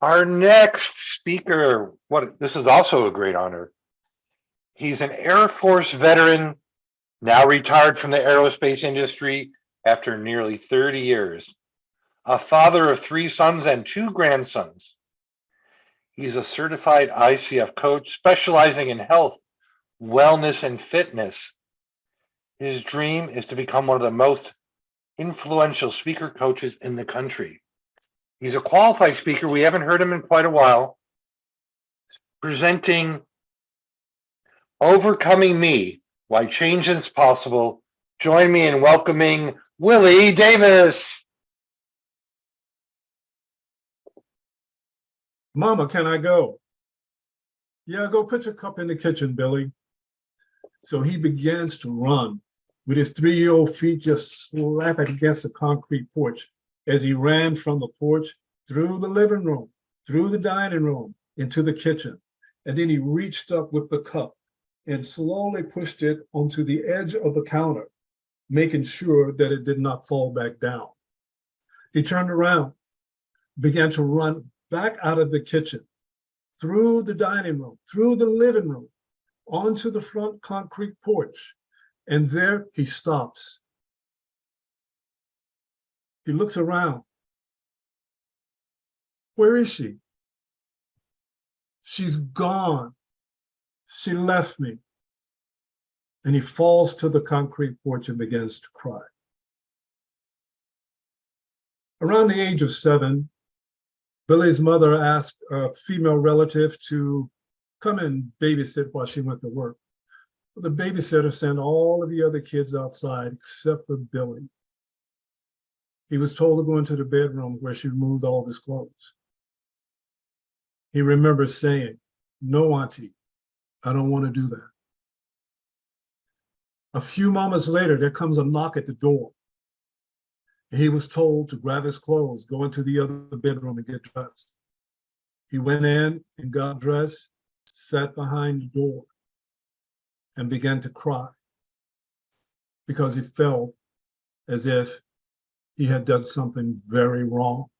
Our next speaker, this is also a great honor. He's an Air Force veteran, now retired from the aerospace industry after nearly 30 years, a father of 3 sons and 2 grandsons. He's a certified ICF coach specializing in health, wellness, and fitness. His dream is to become one of the most influential speaker coaches in the country. He's a qualified speaker. We haven't heard him in quite a while. Presenting Overcoming Me, Why Change is Possible. Join me in welcoming Willie Davis. Mama, can I go? Yeah, go put your cup in the kitchen, Billy. So he begins to run with his 3-year-old feet just slapping against the concrete porch as he ran from the porch through the living room, through the dining room, into the kitchen. And then he reached up with the cup and slowly pushed it onto the edge of the counter, making sure that it did not fall back down. He turned around, began to run back out of the kitchen, through the dining room, through the living room, onto the front concrete porch. And there he stops. He looks around. Where is she? She's gone. She left me. And he falls to the concrete porch and begins to cry. Around the age of 7, Billy's mother asked a female relative to come and babysit while she went to work. The babysitter sent all of the other kids outside except for Billy. He was told to go into the bedroom where she removed all of his clothes. He remembers saying, "No, Auntie, I don't want to do that." A few moments later, there comes a knock at the door. He was told to grab his clothes, go into the other bedroom and get dressed. He went in and got dressed, sat behind the door, and began to cry because he felt as if he had done something very wrong.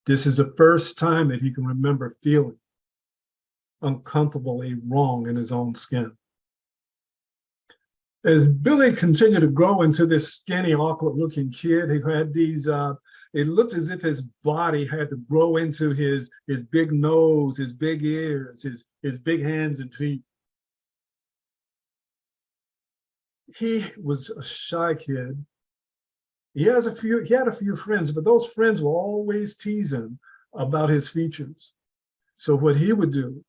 This is the first time that he can remember feeling uncomfortably wrong in his own skin. As Billy continued to grow into this skinny, awkward-looking kid, he had these, it looked as if his body had to grow into his big nose, his big ears, his big hands and feet. He was a shy kid. He had a few friends, but those friends will always tease him about his features. So what he would do,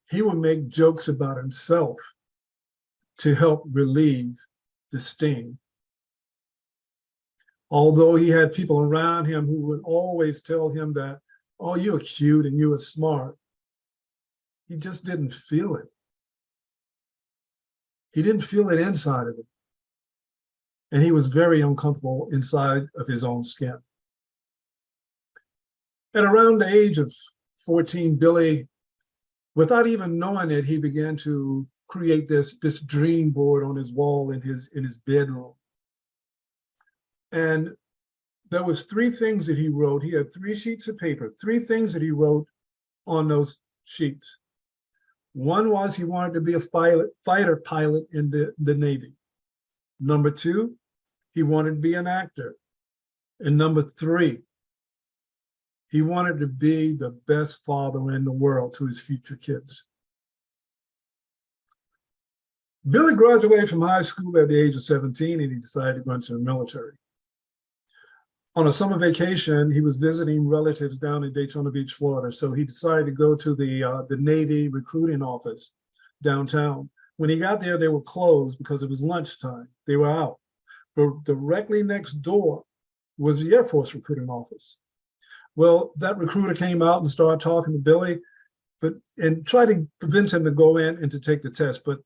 he would make jokes about himself to help relieve the sting. Although he had people around him who would always tell him that, "Oh, you're cute and you were smart," he just didn't feel it. He didn't feel it inside of him. And he was very uncomfortable inside of his own skin. At around the age of 14, Billy, without even knowing it, he began to create this dream board on his wall in his bedroom. And there was 3 things that he wrote. He had 3 sheets of paper, 3 things that he wrote on those sheets. One was he wanted to be a fighter pilot in the Navy. Number 2, he wanted to be an actor. And number 3, he wanted to be the best father in the world to his future kids. Billy graduated from high school at the age of 17, and he decided to go into the military. On a summer vacation, he was visiting relatives down in Daytona Beach, Florida. So he decided to go to the Navy recruiting office downtown. When he got there, they were closed because it was lunchtime. They were out. But directly next door was the Air Force recruiting office. Well, that recruiter came out and started talking to Billy, and tried to convince him to go in and to take the test. But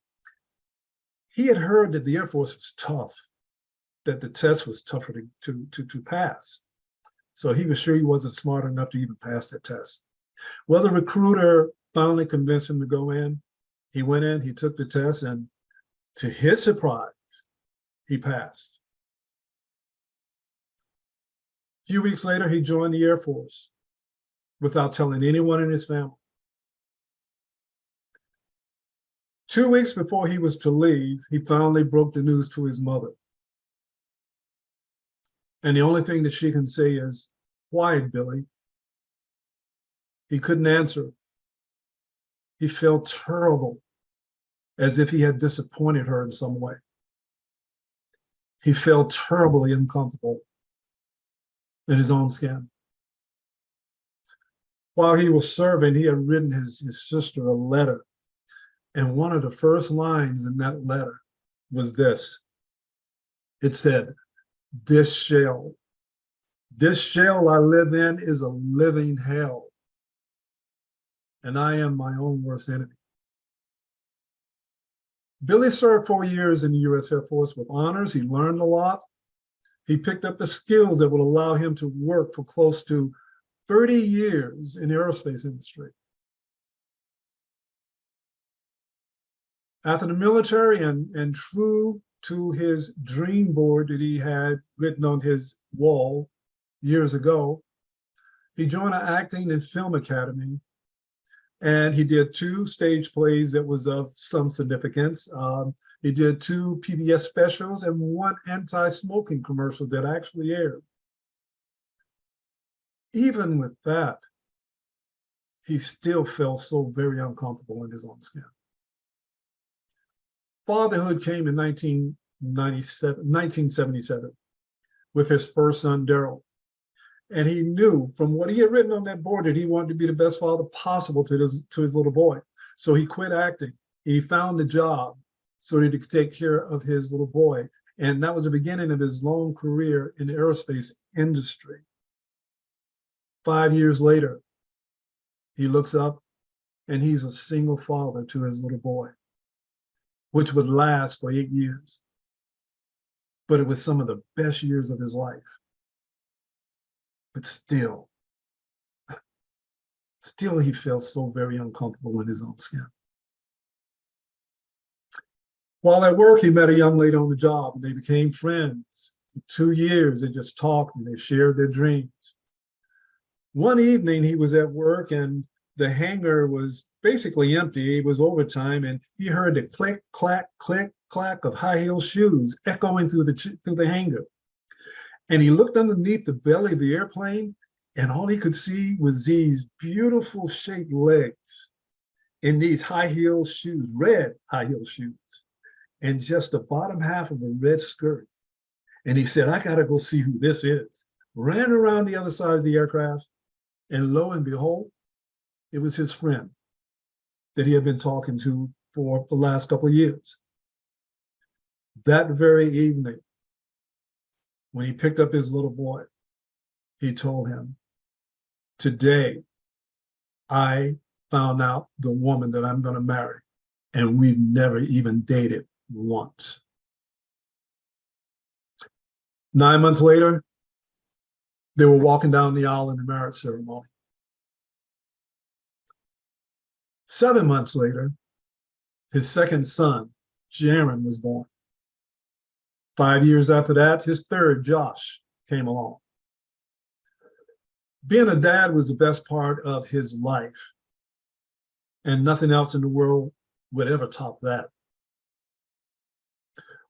he had heard that the Air Force was tough, that the test was tougher to pass. So he was sure he wasn't smart enough to even pass that test. Well, the recruiter finally convinced him to go in. He went in, he took the test, and to his surprise, he passed. A few weeks later, he joined the Air Force. without telling anyone in his family. 2 weeks before he was to leave, he finally broke the news to his mother. And the only thing that she can say is, "Quiet, Billy." He couldn't answer. He felt terrible, as if he had disappointed her in some way. He felt terribly uncomfortable in his own skin. While he was serving, he had written his sister a letter. And one of the first lines in that letter was this. It said, this shell I live in is a living hell, and I am my own worst enemy. Billy served 4 years in the U.S. Air Force with honors. He learned a lot. He picked up the skills that would allow him to work for close to 30 years in the aerospace industry. After the military, and true to his dream board that he had written on his wall years ago, he joined an acting and film academy, and he did 2 stage plays that was of some significance. He did 2 PBS specials and 1 anti-smoking commercial that actually aired. Even with that, he still felt so very uncomfortable in his own skin. Fatherhood came in 1977 with his first son, Daryl. And he knew from what he had written on that board that he wanted to be the best father possible to his little boy. So he quit acting. He found a job so that he could take care of his little boy. And that was the beginning of his long career in the aerospace industry. 5 years later, he looks up and he's a single father to his little boy, which would last for 8 years. But it was some of the best years of his life. But still he felt so very uncomfortable in his own skin. While at work, he met a young lady on the job, and they became friends. For 2 years, they just talked and they shared their dreams. One evening, he was at work, and the hangar was basically empty. It was overtime, and he heard the click, clack, click, clack of high-heel shoes echoing through the hangar. And he looked underneath the belly of the airplane, and all he could see was these beautiful shaped legs in these high-heel shoes, red high-heel shoes, and just the bottom half of a red skirt. And he said, "I gotta go see who this is." Ran around the other side of the aircraft, and lo and behold, it was his friend that he had been talking to for the last couple of years. That very evening, when he picked up his little boy, he told him, "Today, I found out the woman that I'm going to marry, and we've never even dated once." 9 months later, they were walking down the aisle in the marriage ceremony. 7 months later, his second son, Jaron, was born. 5 years after that, his third, Josh, came along. Being a dad was the best part of his life, and nothing else in the world would ever top that.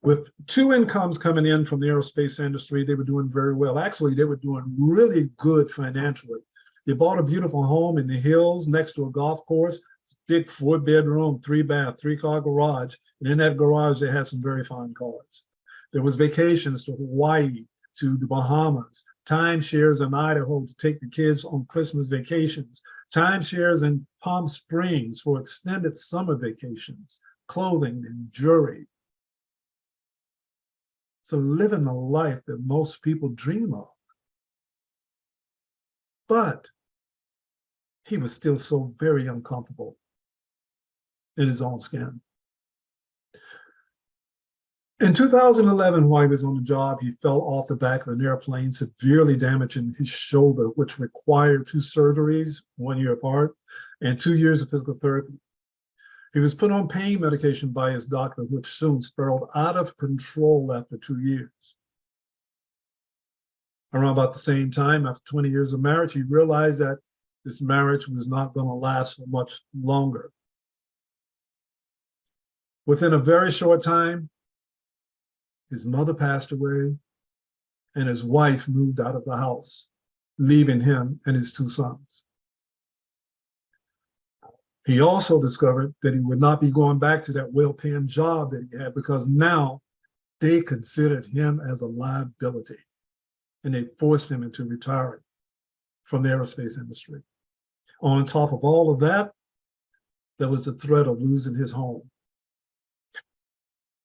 With 2 incomes coming in from the aerospace industry, they were doing very well. Actually, they were doing really good financially. They bought a beautiful home in the hills next to a golf course, big 4-bedroom, 3-bath, 3-car garage. And in that garage, they had some very fine cars. There was vacations to Hawaii, to the Bahamas, timeshares in Idaho to take the kids on Christmas vacations, timeshares in Palm Springs for extended summer vacations, clothing and jewelry. So living the life that most people dream of. But he was still so very uncomfortable in his own skin. In 2011, while he was on the job, he fell off the back of an airplane, severely damaging his shoulder, which required 2 surgeries, 1 year apart, and 2 years of physical therapy. He was put on pain medication by his doctor, which soon spiraled out of control after 2 years. Around about the same time, after 20 years of marriage, he realized that this marriage was not going to last for much longer. Within a very short time, his mother passed away and his wife moved out of the house, leaving him and his 2 sons. He also discovered that he would not be going back to that well-paying job that he had, because now they considered him as a liability and they forced him into retiring from the aerospace industry. On top of all of that, there was the threat of losing his home.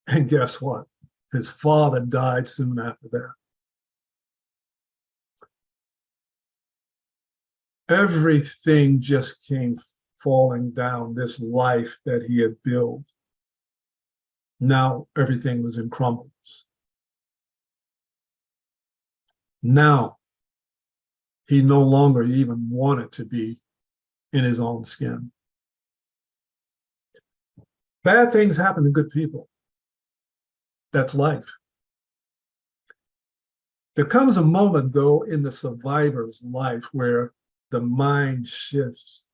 And guess what? His father died soon after that. Everything just came falling down, this life that he had built. Now everything was in crumbles. Now he no longer even wanted to be in his own skin. Bad things happen to good people. That's life. There comes a moment, though, in the survivor's life where the mind shifts.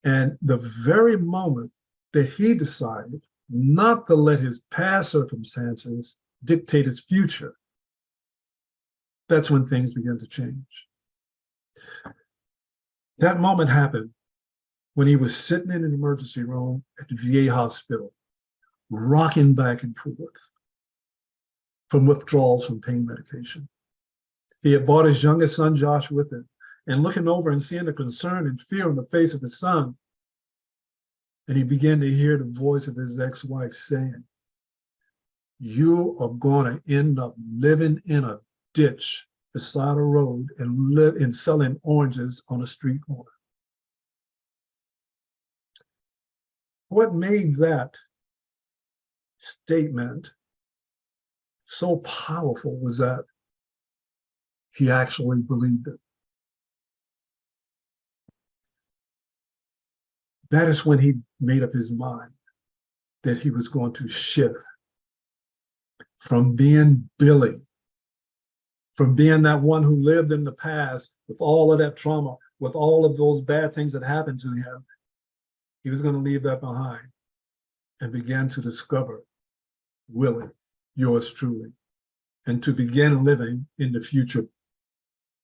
And the very moment that he decided not to let his past circumstances dictate his future, that's when things began to change. That moment happened when he was sitting in an emergency room at the VA hospital, rocking back and forth from withdrawals from pain medication. He had brought his youngest son, Josh, with him, and looking over and seeing the concern and fear on the face of his son, and he began to hear the voice of his ex-wife saying, "You are going to end up living in a ditch beside a road and selling oranges on a street corner." What made that statement so powerful was that he actually believed it. That is when he made up his mind that he was going to shift from being Billy, from being that one who lived in the past with all of that trauma, with all of those bad things that happened to him. He was going to leave that behind and begin to discover Willie, yours truly, and to begin living in the future,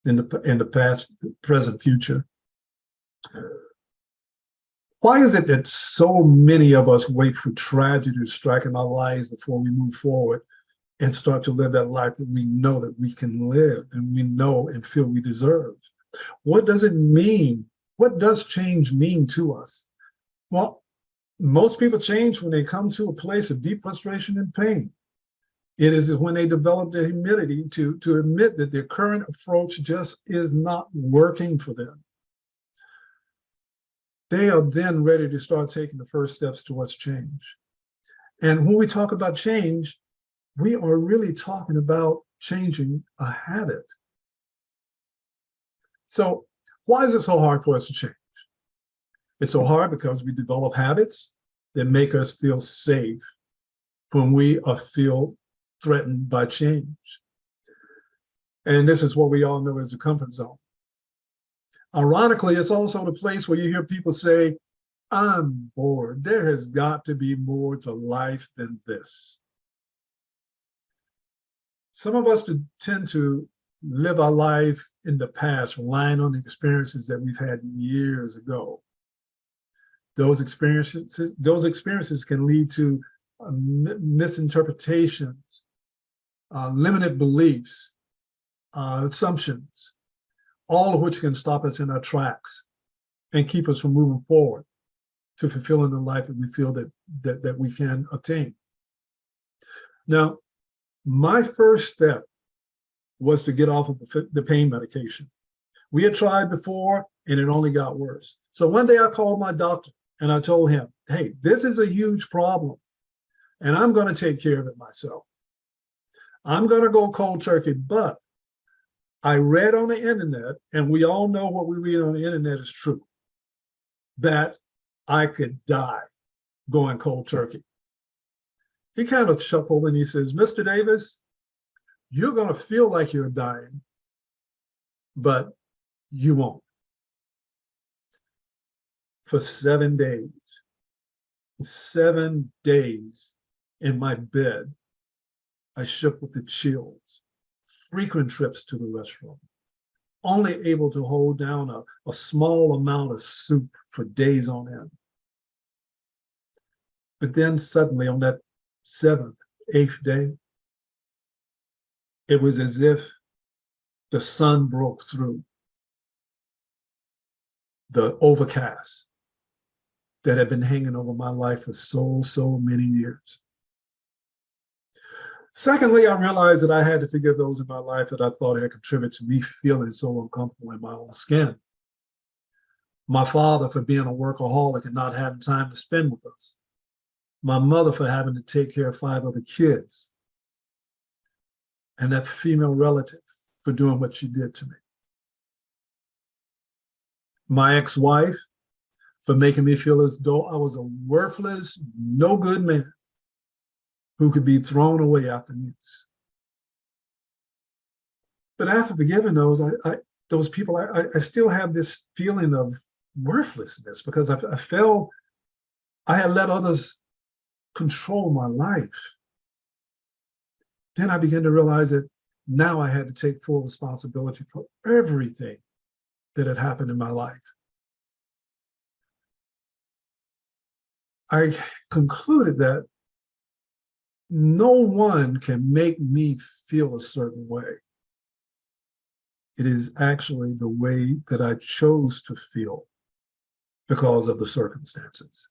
in the past, present, future. Why is it that so many of us wait for tragedy to strike in our lives before we move forward and start to live that life that we know that we can live and we know and feel we deserve? What does it mean? What does change mean to us? Well, most people change when they come to a place of deep frustration and pain. It is when they develop the humility to admit that their current approach just is not working for them. They are then ready to start taking the first steps towards change. And when we talk about change, we are really talking about changing a habit. So why is it so hard for us to change? It's so hard because we develop habits that make us feel safe when we feel threatened by change. And this is what we all know as the comfort zone. Ironically, it's also the place where you hear people say, "I'm bored. There has got to be more to life than this." Some of us tend to live our life in the past, relying on the experiences that we've had years ago. Those experiences can lead to misinterpretations, limited beliefs, assumptions, all of which can stop us in our tracks and keep us from moving forward to fulfilling the life that we feel that we can attain. Now, my first step was to get off of the pain medication. We had tried before and it only got worse. So one day I called my doctor and I told him, "Hey, this is a huge problem and I'm going to take care of it myself. I'm going to go cold turkey, but I read on the internet, and we all know what we read on the internet is true, that I could die going cold turkey." He kind of chuckled and he says, "Mr. Davis, you're going to feel like you're dying, but you won't." for 7 days. 7 days in my bed. I shook with the chills, frequent trips to the restroom, only able to hold down a small amount of soup for days on end. But then suddenly on that 7th, 8th day, it was as if the sun broke through the overcast that had been hanging over my life for so many years. Secondly, I realized that I had to forgive those in my life that I thought had contributed to me feeling so uncomfortable in my own skin. My father for being a workaholic and not having time to spend with us. My mother for having to take care of 5 other kids. And that female relative for doing what she did to me. My ex-wife for making me feel as though I was a worthless, no good man who could be thrown away after use. But after forgiving those people, I still have this feeling of worthlessness because I felt I had let others control my life. Then I began to realize that now I had to take full responsibility for everything that had happened in my life. I concluded that no one can make me feel a certain way. It is actually the way that I chose to feel because of the circumstances.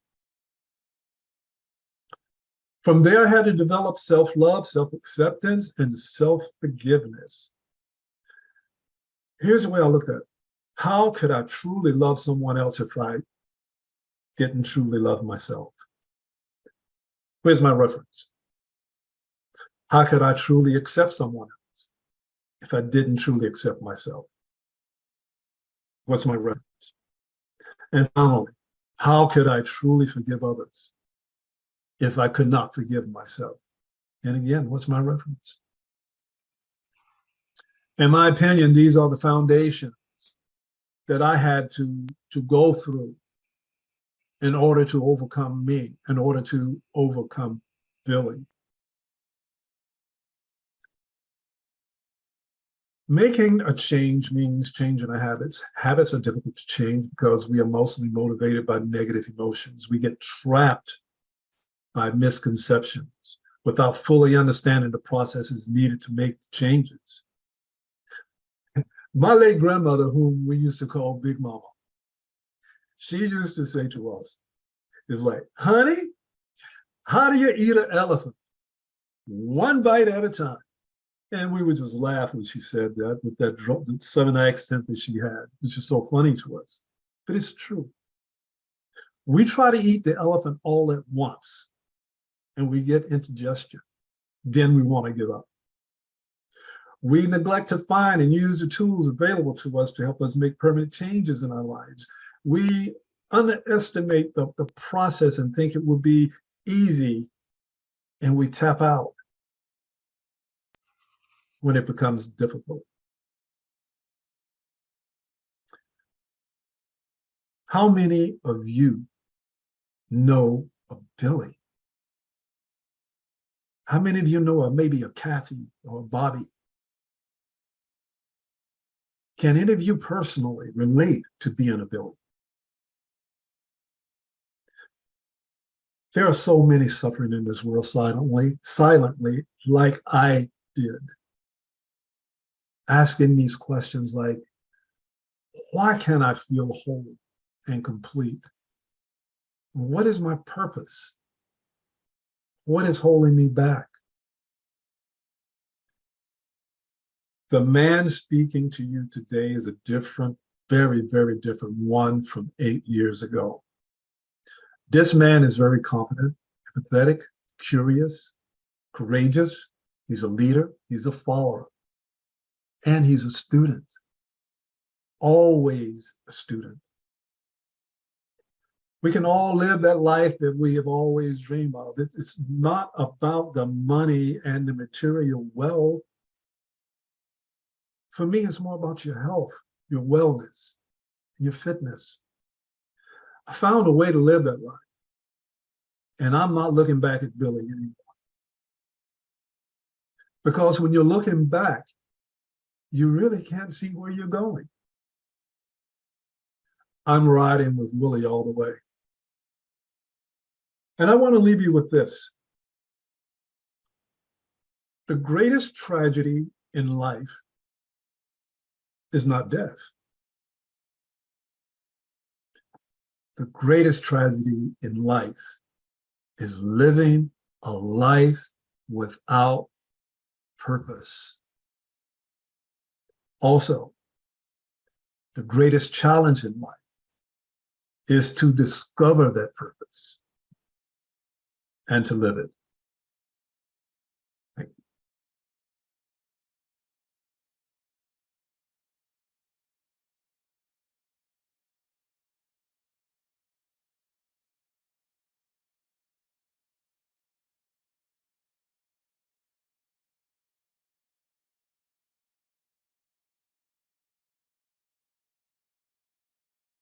From there, I had to develop self-love, self-acceptance, and self-forgiveness. Here's the way I looked at it. How could I truly love someone else if I didn't truly love myself? Where's my reference? How could I truly accept someone else if I didn't truly accept myself? What's my reference? And finally, how could I truly forgive others if I could not forgive myself? And again, what's my reference? In my opinion, these are the foundations that I had to go through in order to overcome me, in order to overcome Billy. Making a change means changing our habits. Habits are difficult to change because we are mostly motivated by negative emotions. We get trapped by misconceptions without fully understanding the processes needed to make the changes. My late grandmother, whom we used to call Big Mama, she used to say to us, it's like, honey, how do you eat an elephant? One bite at a time. And we would just laugh when she said that with that southern accent that she had. It's just so funny to us. But it's true. We try to eat the elephant all at once and we get indigestion. Then we want to give up. We neglect to find and use the tools available to us to help us make permanent changes in our lives. We underestimate the process and think it will be easy, and we tap out when it becomes difficult. How many of you know a Billy? How many of you know maybe a Kathy or a Bobby? Can any of you personally relate to being a Billy? There are so many suffering in this world silently, like I did. Asking these questions like, why can't I feel whole and complete? What is my purpose? What is holding me back? The man speaking to you today is a different, very, very different one from 8 years ago. This man is very confident, empathetic, curious, courageous. He's a leader, he's a follower, and he's a student. Always a student. We can all live that life that we have always dreamed of. It's not about the money and the material wealth. For me, it's more about your health, your wellness, your fitness. I found a way to live that life. And I'm not looking back at Billy anymore. Because when you're looking back, you really can't see where you're going. I'm riding with Willie all the way. And I want to leave you with this. The greatest tragedy in life is not death. The greatest tragedy in life is living a life without purpose. Also, the greatest challenge in life is to discover that purpose and to live it.